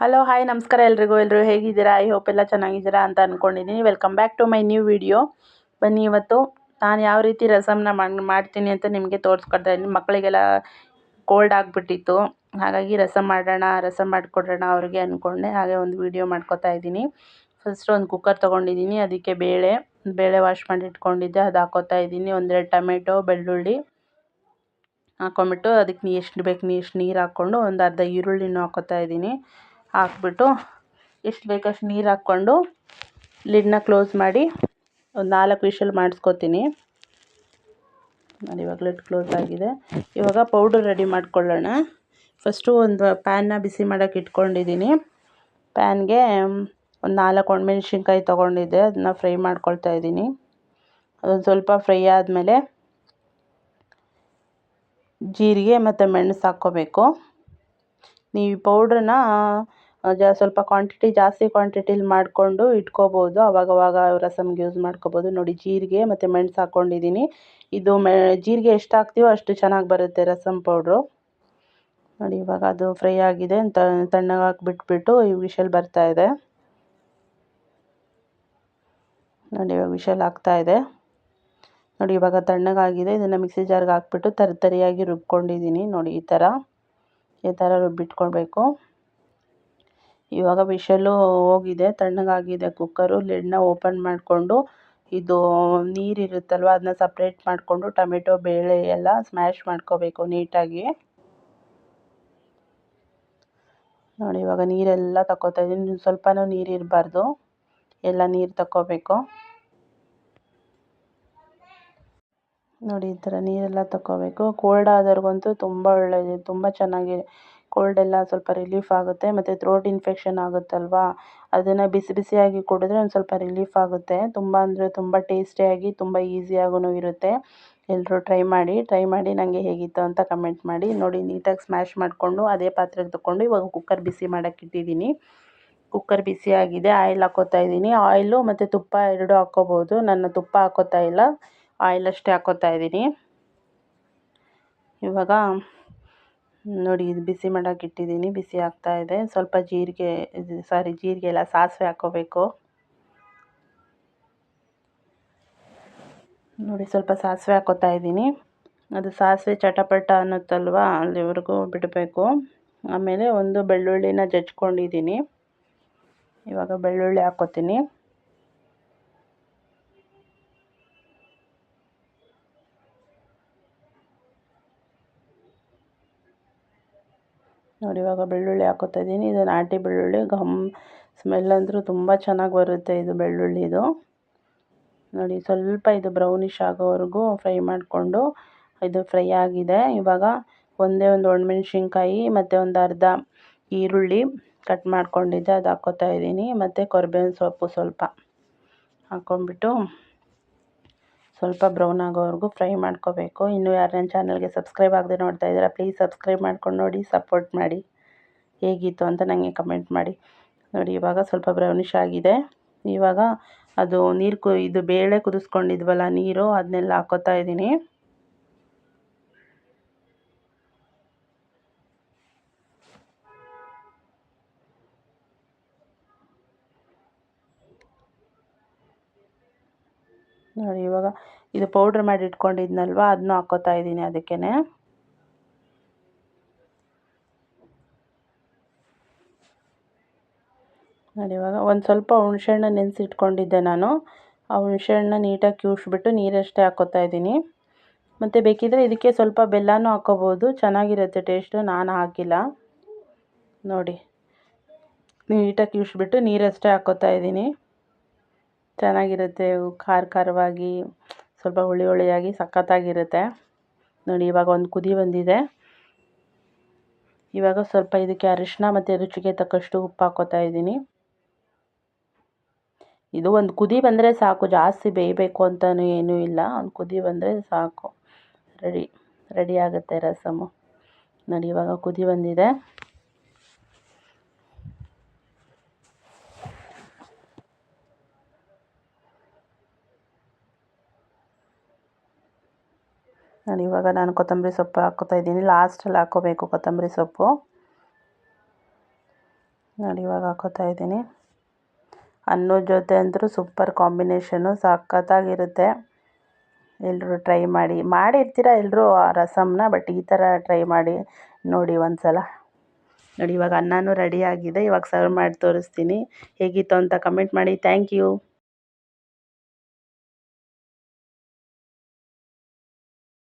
Hello hi ನಮಸ್ಕಾರ ಎಲ್ಲರೂ ಹೇಗಿದ್ದೀರಾ? ಐ ಹೋಪ್ ಎಲ್ಲ ಚೆನ್ನಾಗಿದ್ದೀರಾ ಅಂತ ಅಂದ್ಕೊಂಡಿದ್ದೀನಿ. Welcome back to my new video. ಬನ್ನಿ ಇವತ್ತು ನಾನು ಯಾವ ರೀತಿ ರಸಮ್ನ ಮಾಡ್ತೀನಿ ಅಂತ ನಿಮಗೆ ತೋರಿಸ್ಕೊಡ್ತಾ ಇದ್ದೀನಿ. ಮಕ್ಕಳಿಗೆಲ್ಲ ಕೋಲ್ಡ್ ಆಗಿಬಿಟ್ಟಿತ್ತು, ಹಾಗಾಗಿ ರಸಮ್ ಮಾಡಿಕೊಡೋಣ ಅವ್ರಿಗೆ ಅಂದ್ಕೊಂಡೆ. ಹಾಗೆ ಒಂದು ವಿಡಿಯೋ ಮಾಡ್ಕೊತಾ ಇದ್ದೀನಿ. ಫಸ್ಟ್ ಒಂದು ಕುಕ್ಕರ್ ತೊಗೊಂಡಿದ್ದೀನಿ, ಅದಕ್ಕೆ ಬೇಳೆ ವಾಶ್ ಮಾಡಿ ಇಟ್ಕೊಂಡಿದ್ದೆ, ಅದು ಹಾಕೋತಾ ಇದ್ದೀನಿ. ಒಂದೆರಡು ಟೊಮೆಟೊ, ಬೆಳ್ಳುಳ್ಳಿ ಹಾಕ್ಕೊಂಬಿಟ್ಟು ಅದಕ್ಕೆ ಎಷ್ಟು ಬೇಕು ಎಷ್ಟು ನೀರು ಹಾಕ್ಕೊಂಡು ಒಂದು ಅರ್ಧ ಈರುಳ್ಳಿನೂ ಹಾಕೋತಾ ಇದ್ದೀನಿ. ಹಾಕ್ಬಿಟ್ಟು ಎಷ್ಟು ಬೇಕಷ್ಟು ನೀರು ಹಾಕ್ಕೊಂಡು ಲಿಡ್ನ ಕ್ಲೋಸ್ ಮಾಡಿ ಒಂದು 4 ವಿಷಲ್ ಮಾಡಿಸ್ಕೊತೀನಿ. ಇವಾಗ ಲಿಡ್ ಕ್ಲೋಸ್ ಆಗಿದೆ. ಇವಾಗ ಪೌಡ್ರ್ ರೆಡಿ ಮಾಡ್ಕೊಳ್ಳೋಣ. ಫಸ್ಟು ಒಂದು ಪ್ಯಾನ್ನ ಬಿಸಿ ಮಾಡೋಕ್ಕೆ ಇಟ್ಕೊಂಡಿದ್ದೀನಿ. ಪ್ಯಾನ್ಗೆ ಒಂದು 4 ಒಣಮೆಣ್ಸಿನ್ಕಾಯಿ ತೊಗೊಂಡಿದ್ದೆ, ಅದನ್ನ ಫ್ರೈ ಮಾಡ್ಕೊಳ್ತಾ ಇದ್ದೀನಿ. ಅದೊಂದು ಸ್ವಲ್ಪ ಫ್ರೈ ಆದಮೇಲೆ ಜೀರಿಗೆ ಮತ್ತು ಮೆಣಸು ಹಾಕ್ಕೋಬೇಕು. ನೀವು ಪೌಡ್ರನ್ನ ಸ್ವಲ್ಪ ಜಾಸ್ತಿ ಕ್ವಾಂಟಿಟಿಲಿ ಮಾಡಿಕೊಂಡು ಇಟ್ಕೋಬೋದು, ಅವಾಗವಾಗ ರಸಮ್ಗೆ ಯೂಸ್ ಮಾಡ್ಕೋಬೋದು. ನೋಡಿ, ಜೀರಿಗೆ ಮತ್ತು ಮೆಣಸು ಹಾಕ್ಕೊಂಡಿದ್ದೀನಿ. ಇದು ಜೀರಿಗೆ ಎಷ್ಟು ಹಾಕ್ತೀವೋ ಅಷ್ಟು ಚೆನ್ನಾಗಿ ಬರುತ್ತೆ ರಸಮ್ ಪೌಡ್ರು. ನೋಡಿ, ಇವಾಗ ಅದು ಫ್ರೈ ಆಗಿದೆ. ತಣ್ಣಗಾಗಿ ಬಿಟ್ಬಿಟ್ಟು ಈ ವಿಷಲ್ ಬರ್ತಾ ಇದೆ. ನೋಡಿ, ಇವಾಗ ವಿಷಲ್ ಆಗ್ತಾ ಇದೆ. ನೋಡಿ, ಇವಾಗ ತಣ್ಣಗಾಗಿದೆ. ಇದನ್ನು ಮಿಕ್ಸಿ ಜಾರ್ಗೆ ಹಾಕ್ಬಿಟ್ಟು ತರಿಯಾಗಿ ರುಬ್ಕೊಂಡಿದ್ದೀನಿ. ನೋಡಿ, ಈ ಥರ ರುಬ್ಬಿಟ್ಕೊಳ್ಬೇಕು. ಇವಾಗ ವಿಷಲ್ಲು ಹೋಗಿದೆ, ತಣ್ಣಗಾಗಿದೆ ಕುಕ್ಕರು. ಲಿಡ್ನ ಓಪನ್ ಮಾಡಿಕೊಂಡು ಇದು ನೀರಿರುತ್ತಲ್ವ ಅದನ್ನ ಸಪ್ರೇಟ್ ಮಾಡಿಕೊಂಡು ಟೊಮೆಟೊ ಬೇಳೆ ಎಲ್ಲ ಸ್ಮ್ಯಾಶ್ ಮಾಡ್ಕೋಬೇಕು ನೀಟಾಗಿ. ನೋಡಿ, ಇವಾಗ ನೀರೆಲ್ಲ ತಗೋತಾ ಇದ್ದೀನಿ. ಸ್ವಲ್ಪನೂ ನೀರು ಇರಬಾರ್ದು, ಎಲ್ಲ ನೀರು ತಗೋಬೇಕು. ನೋಡಿ, ಈ ಥರ ನೀರೆಲ್ಲ ತಗೋಬೇಕು. ಕೋಲ್ಡ್ ಆದವ್ರಿಗಂತೂ ತುಂಬ ಒಳ್ಳೆಯದು, ತುಂಬ ಚೆನ್ನಾಗಿ ಕೋಲ್ಡೆಲ್ಲ ಸ್ವಲ್ಪ ರಿಲೀಫ್ ಆಗುತ್ತೆ. ಮತ್ತು ಥ್ರೋಟ್ ಇನ್ಫೆಕ್ಷನ್ ಆಗುತ್ತಲ್ವ, ಅದನ್ನು ಬಿಸಿಯಾಗಿ ಕುಡಿದ್ರೆ ಒಂದು ಸ್ವಲ್ಪ ರಿಲೀಫ್ ಆಗುತ್ತೆ. ತುಂಬ ಅಂದರೆ ತುಂಬ ಟೇಸ್ಟಿಯಾಗಿ ತುಂಬ ಈಸಿಯಾಗೂ ಇರುತ್ತೆ. ಎಲ್ಲರೂ ಟ್ರೈ ಮಾಡಿ ನನಗೆ ಹೇಗಿತ್ತು ಅಂತ ಕಮೆಂಟ್ ಮಾಡಿ. ನೋಡಿ, ನೀಟಾಗಿ ಸ್ಮ್ಯಾಶ್ ಮಾಡಿಕೊಂಡು ಅದೇ ಪಾತ್ರೆಗೆ ತಗೊಂಡು ಇವಾಗ ಕುಕ್ಕರ್ ಬಿಸಿ ಮಾಡೋಕ್ಕೆ ಇಟ್ಟಿದ್ದೀನಿ. ಕುಕ್ಕರ್ ಬಿಸಿಯಾಗಿದೆ. ಆಯಿಲ್ ಹಾಕ್ಕೋತಾ ಇದ್ದೀನಿ. ಆಯಿಲು ಮತ್ತು ತುಪ್ಪ ಎರಡೂ ಹಾಕ್ಕೋಬೋದು. ನಾನು ತುಪ್ಪ ಹಾಕ್ಕೋತಾ ಇಲ್ಲ, ಆಯಿಲ್ ಅಷ್ಟೇ ಹಾಕ್ಕೋತಾ ಇದ್ದೀನಿ. ಇವಾಗ ನೋಡಿ, ಇದು ಬಿಸಿ ಮಾಡೋಕ್ಕೆ ಇಟ್ಟಿದ್ದೀನಿ, ಬಿಸಿ ಆಗ್ತಾ ಇದೆ. ಸ್ವಲ್ಪ ಜೀರಿಗೆ ಎಲ್ಲ ಸಾಸಿವೆ ಹಾಕ್ಕೋಬೇಕು. ನೋಡಿ, ಸ್ವಲ್ಪ ಸಾಸಿವೆ ಹಾಕ್ಕೋತಾ ಇದ್ದೀನಿ. ಅದು ಸಾಸಿವೆ ಚಟಪಟ ಅನ್ನುತ್ತಲ್ವ, ಅಲ್ಲಿವರೆಗೂ ಬಿಡಬೇಕು. ಆಮೇಲೆ ಒಂದು ಬೆಳ್ಳುಳ್ಳಿನ ಜಜ್ಕೊಂಡಿದ್ದೀನಿ. ಇವಾಗ ಬೆಳ್ಳುಳ್ಳಿ ಹಾಕ್ಕೋತೀನಿ. ನೋಡಿ, ಇವಾಗ ಬೆಳ್ಳುಳ್ಳಿ ಹಾಕ್ಕೋತಾ ಇದ್ದೀನಿ. ಇದು ನಾಟಿ ಬೆಳ್ಳುಳ್ಳಿ, ಸ್ಮೆಲ್ ಅಂದರೂ ತುಂಬ ಚೆನ್ನಾಗಿ ಬರುತ್ತೆ ಇದು ಬೆಳ್ಳುಳ್ಳಿದು. ನೋಡಿ, ಸ್ವಲ್ಪ ಇದು ಬ್ರೌನಿಷ್ ಆಗೋವರೆಗೂ ಫ್ರೈ ಮಾಡಿಕೊಂಡು ಇದು ಫ್ರೈ ಆಗಿದೆ. ಇವಾಗ ಒಂದು ಒಣಮೆಣ್ಸಿನ್ಕಾಯಿ ಮತ್ತು ಒಂದು ಅರ್ಧ ಈರುಳ್ಳಿ ಕಟ್ ಮಾಡ್ಕೊಂಡಿದ್ದೆ, ಅದು ಹಾಕ್ಕೋತಾ ಇದ್ದೀನಿ. ಮತ್ತು ಕರಿಬೇವಿನ ಸೊಪ್ಪು ಸ್ವಲ್ಪ ಹಾಕ್ಕೊಂಡ್ಬಿಟ್ಟು ಸ್ವಲ್ಪ ಬ್ರೌನ್ ಆಗೋವರೆಗೂ ಫ್ರೈ ಮಾಡ್ಕೋಬೇಕು. ಇನ್ನೂ ಯಾರು ನನ್ನ ಚಾನಲ್ಗೆ ಸಬ್ಸ್ಕ್ರೈಬ್ ಆಗದೆ ನೋಡ್ತಾ ಇದ್ದೀರಾ, ಪ್ಲೀಸ್ ಸಬ್ಸ್ಕ್ರೈಬ್ ಮಾಡ್ಕೊಂಡು ನೋಡಿ, ಸಪೋರ್ಟ್ ಮಾಡಿ. ಹೇಗಿತ್ತು ಅಂತ ನನಗೆ ಕಮೆಂಟ್ ಮಾಡಿ. ನೋಡಿ, ಇವಾಗ ಸ್ವಲ್ಪ ಬ್ರೌನಿಷ್ ಆಗಿದೆ. ಇವಾಗ ಅದು ಇದು ಬೇಳೆ ಕುದಿಸ್ಕೊಂಡಿದ್ವಲ್ಲ ನೀರು, ಅದನ್ನೆಲ್ಲ ಹಾಕ್ಕೋತಾ ಇದ್ದೀನಿ. ನೋಡಿ, ಇವಾಗ ಇದು ಪೌಡ್ರ್ ಮಾಡಿ ಇಟ್ಕೊಂಡಿದ್ನಲ್ವ, ಅದನ್ನೂ ಹಾಕ್ಕೋತಾ ಇದ್ದೀನಿ ಅದಕ್ಕೇ. ನೋಡಿ, ಇವಾಗ ಒಂದು ಸ್ವಲ್ಪ ಹುಣಸೆಹಣ್ಣು ನೆನೆಸಿಟ್ಕೊಂಡಿದ್ದೆ ನಾನು. ಆ ಹುಣಸೆಹಣ್ಣನ್ನ ನೀಟಾಗಿ ಕಿವುಚ್ಬಿಟ್ಟು ನೀರಷ್ಟೇ ಹಾಕ್ಕೋತಾ ಇದ್ದೀನಿ. ಮತ್ತು ಬೇಕಿದ್ದರೆ ಇದಕ್ಕೆ ಸ್ವಲ್ಪ ಬೆಲ್ಲನೂ ಹಾಕ್ಕೋಬೋದು, ಚೆನ್ನಾಗಿರುತ್ತೆ ಟೇಸ್ಟು. ನಾನು ಹಾಕಿಲ್ಲ. ನೋಡಿ, ನೀಟಾಗಿ ಕಿವುಚ್ಬಿಟ್ಟು ನೀರಷ್ಟೇ ಹಾಕ್ಕೋತಾ ಇದ್ದೀನಿ. ಚೆನ್ನಾಗಿರುತ್ತೆ, ಖಾರವಾಗಿ ಸ್ವಲ್ಪ ಹುಳಿಯಾಗಿ ಸಖತ್ತಾಗಿರುತ್ತೆ. ನೋಡಿ, ಇವಾಗ ಒಂದು ಕುದಿ ಬಂದಿದೆ. ಇವಾಗ ಸ್ವಲ್ಪ ಇದಕ್ಕೆ ಅರಿಶಿನ ಮತ್ತು ರುಚಿಗೆ ತಕ್ಕಷ್ಟು ಉಪ್ಪು ಹಾಕ್ಕೋತಾ ಇದ್ದೀನಿ. ಇದು ಒಂದು ಕುದಿ ಬಂದರೆ ಸಾಕು, ಜಾಸ್ತಿ ಬೇಯಬೇಕು ಅಂತಲೂ ಏನೂ ಇಲ್ಲ. ಒಂದು ಕುದಿ ಬಂದರೆ ಸಾಕು, ರೆಡಿ ಆಗುತ್ತೆ ರಸಮು. ನೋಡಿ, ಇವಾಗ ಕುದಿ ಬಂದಿದೆ. ನೋಡಿ, ಇವಾಗ ನಾನು ಕೊತ್ತಂಬರಿ ಸೊಪ್ಪು ಹಾಕ್ಕೋತಾ ಇದ್ದೀನಿ. ಲಾಸ್ಟಲ್ಲಿ ಹಾಕ್ಕೋಬೇಕು ಕೊತ್ತಂಬರಿ ಸೊಪ್ಪು. ನೋಡಿ ಇವಾಗ ಹಾಕೋತಾ ಇದ್ದೀನಿ. ಅನ್ನದ ಜೊತೆ ಅಂತೂ ಸೂಪರ್ ಕಾಂಬಿನೇಷನ್ನು, ಸಖತ್ತಾಗಿರುತ್ತೆ. ಎಲ್ಲರೂ ಟ್ರೈ ಮಾಡಿ, ಮಾಡಿರ್ತೀರ ಎಲ್ಲರೂ ಆ ರಸಮ್ನ, ಬಟ್ ಈ ಥರ ಟ್ರೈ ಮಾಡಿ ನೋಡಿ ಒಂದು ಸಲ. ನೋಡಿ ಇವಾಗ ಅನ್ನನೂ ರೆಡಿ ಆಗಿದೆ. ಇವಾಗ ಸರ್ವ್ ಮಾಡಿ ತೋರಿಸ್ತೀನಿ. ಹೇಗಿತ್ತು ಅಂತ ಕಮೆಂಟ್ ಮಾಡಿ. Thank you.